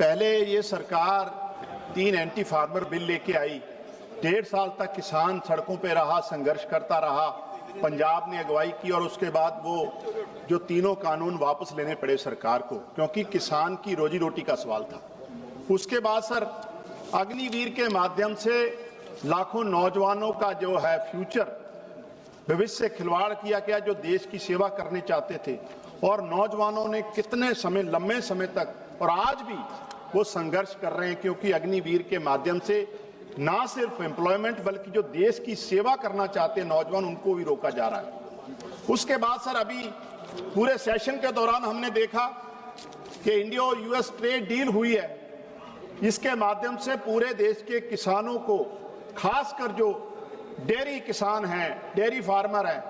पहले ये सरकार 3 एंटी फार्मर बिल लेके आई, 1.5 साल तक किसान सड़कों पे रहा, संघर्ष करता रहा, पंजाब ने अगुवाई की और उसके बाद वो जो तीनों कानून वापस लेने पड़े सरकार को, क्योंकि किसान की रोजी रोटी का सवाल था। उसके बाद सर अग्निवीर के माध्यम से लाखों नौजवानों का जो है फ्यूचर, भविष्य से खिलवाड़ किया गया, जो देश की सेवा करने चाहते थे, और नौजवानों ने कितने समय, लंबे समय तक और आज भी वो संघर्ष कर रहे हैं, क्योंकि अग्निवीर के माध्यम से ना सिर्फ एम्प्लॉयमेंट बल्कि जो देश की सेवा करना चाहते हैं नौजवान, उनको भी रोका जा रहा है। उसके बाद सर अभी पूरे सेशन के दौरान हमने देखा कि इंडिया और यूएस ट्रेड डील हुई है, इसके माध्यम से पूरे देश के किसानों को, खासकर जो डेयरी किसान हैं, डेयरी फार्मर हैं,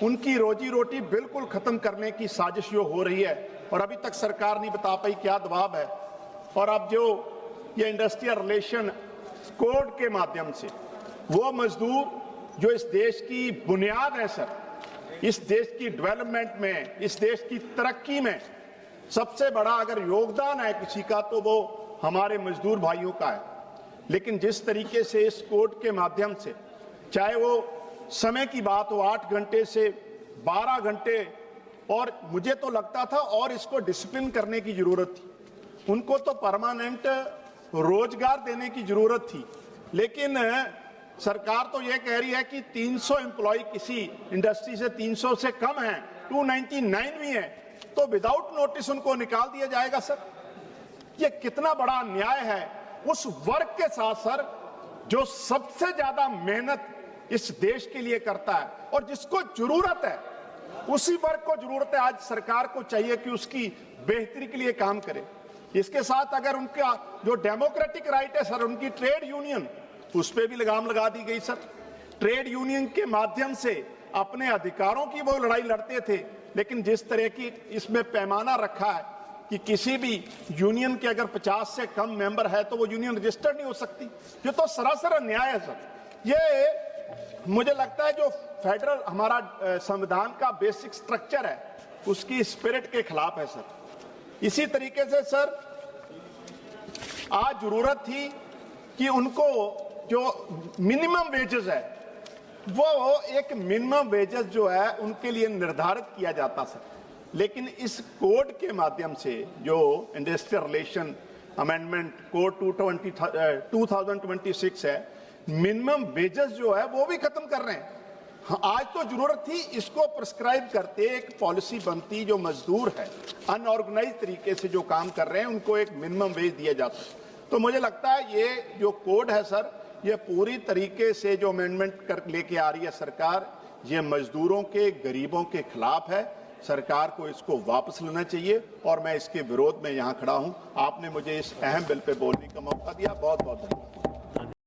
उनकी रोजी रोटी बिल्कुल खत्म करने की साजिश जो हो रही है, और अभी तक सरकार नहीं बता पाई क्या दबाव है। और अब जो ये इंडस्ट्रियल रिलेशन कोड के माध्यम से वो मजदूर जो इस देश की बुनियाद है सर, इस देश की डेवलपमेंट में, इस देश की तरक्की में सबसे बड़ा अगर योगदान है किसी का तो वो हमारे मजदूर भाइयों का है। लेकिन जिस तरीके से इस कोड के माध्यम से, चाहे वो समय की बात हो 8 घंटे से 12 घंटे, और मुझे तो लगता था और इसको डिसिप्लिन करने की जरूरत थी, उनको तो परमानेंट रोजगार देने की जरूरत थी। लेकिन सरकार तो ये कह रही है कि 300 एम्प्लॉय किसी इंडस्ट्री से 300 से कम है, 299 भी है, तो विदाउट नोटिस उनको निकाल दिया जाएगा। सर ये कितना बड़ा अन्याय है उस वर्ग के साथ सर, जो सबसे ज्यादा मेहनत इस देश के लिए करता है और जिसको जरूरत है, उसी वर्ग को जरूरत है। आज सरकार को चाहिए कि उसकी बेहतरी के लिए काम करे। इसके साथ अगर उनका जो डेमोक्रेटिक राइट है सर, उनकी ट्रेड यूनियन, उस पर भी लगाम लगा दी गई सर। ट्रेड यूनियन के माध्यम से अपने अधिकारों की वो लड़ाई लड़ते थे, लेकिन जिस तरह की इसमें पैमाना रखा है कि किसी भी यूनियन के अगर 50 से कम मेंबर है तो वो यूनियन रजिस्टर्ड नहीं हो सकती, ये तो सरासर अन्याय है सर। ये मुझे लगता है जो फेडरल हमारा संविधान का बेसिक स्ट्रक्चर है, उसकी स्पिरिट के खिलाफ है सर। इसी तरीके से सर आज जरूरत थी कि उनको जो मिनिमम वेजेस है, वो एक मिनिमम वेजेस जो है उनके लिए निर्धारित किया जाता सर। लेकिन इस कोड के माध्यम से जो इंडस्ट्रियल रिलेशन अमेंडमेंट कोड 2026 है, मिनिमम वेजेस जो है वो भी खत्म कर रहे हैं। आज तो जरूरत थी इसको प्रिस्क्राइब करते, एक पॉलिसी बनती, जो मजदूर है अनऑर्गेनाइज तरीके से जो काम कर रहे हैं उनको एक मिनिमम वेज दिया जाता है। तो मुझे लगता है ये जो कोड है सर, ये पूरी तरीके से जो अमेंडमेंट कर लेके आ रही है सरकार, ये मजदूरों के, गरीबों के खिलाफ है। सरकार को इसको वापस लेना चाहिए और मैं इसके विरोध में यहाँ खड़ा हूँ। आपने मुझे इस अहम बिल पे बोलने का मौका दिया, बहुत बहुत धन्यवाद।